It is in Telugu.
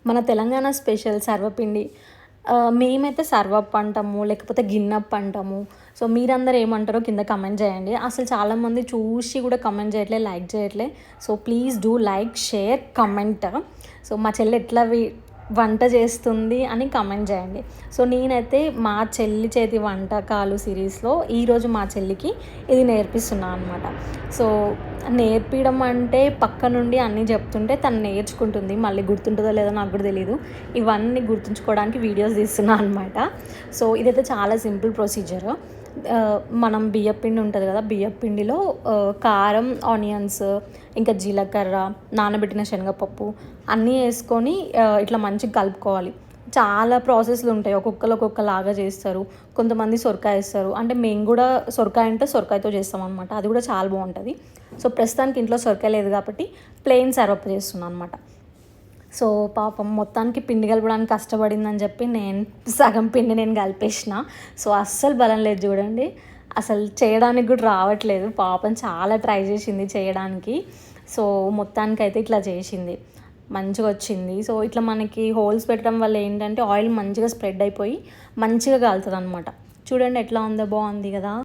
మన తెలంగాణ స్పెషల్ సర్వపిండి. మేమైతే సర్వప్ప అంటాము, లేకపోతే గిన్నప్ప అంటాము. సో మీరందరూ ఏమంటారో కింద కమెంట్ చేయండి. అసలు చాలామంది చూసి కూడా కమెంట్ చేయట్లే, లైక్ చేయట్లే. So please do like, share, comment. So మా చెల్లి ఎట్లా వంట చేస్తుంది అని కమెంట్ చేయండి. సో నేనైతే మా చెల్లి చేతి వంటకాలు సిరీస్లో ఈరోజు మా చెల్లికి ఇది నేర్పిస్తున్నాను అనమాట. సో నేర్పించడం అంటే పక్క నుండి అన్నీ చెప్తుంటే తను నేర్చుకుంటుంది. మళ్ళీ గుర్తుంటుందో లేదో నాకు కూడా తెలీదు. ఇవన్నీ గుర్తుంచుకోవడానికి వీడియోస్ తీస్తున్నాను అనమాట. సో ఇదైతే చాలా సింపుల్ ప్రొసీజర్. మనం బియ్యపిండి ఉంటుంది కదా, బియ్యపిండిలో కారం, ఆనియన్స్, ఇంకా జీలకర్ర, నానబెట్టిన శనగపప్పు అన్నీ వేసుకొని ఇట్లా మంచిగా కలుపుకోవాలి. చాలా ప్రాసెస్లు ఉంటాయి, ఒక్కొక్కరు ఒక్కొక్కలాగా చేస్తారు. కొంతమంది సొరకాయ వేస్తారు, అంటే మేము కూడా సొరకాయ అంటే సొరకాయతో చేస్తాం అనమాట. అది కూడా చాలా బాగుంటుంది. సో ప్రస్తుతానికి ఇంట్లో సొరకాయ లేదు కాబట్టి ప్లెయిన్ సర్వప్ప చేస్తున్నాను అనమాట. సో పాపం మొత్తానికి పిండి కలపడానికి కష్టపడిందని చెప్పి నేను సగం పిండి నేను కలిపేసిన. సో అస్సలు బలం లేదు చూడండి, అసలు చేయడానికి కూడా రావట్లేదు. పాపం చాలా ట్రై చేసింది చేయడానికి. సో మొత్తానికైతే ఇట్లా చేసింది, మంచిగా వచ్చింది. సో ఇట్లా మనకి హోల్స్ పెట్టడం వల్ల ఏంటంటే ఆయిల్ మంచిగా స్ప్రెడ్ అయిపోయి మంచిగా కాలుతుంది అనమాట. చూడండి ఎట్లా ఉందో, బాగుంది కదా.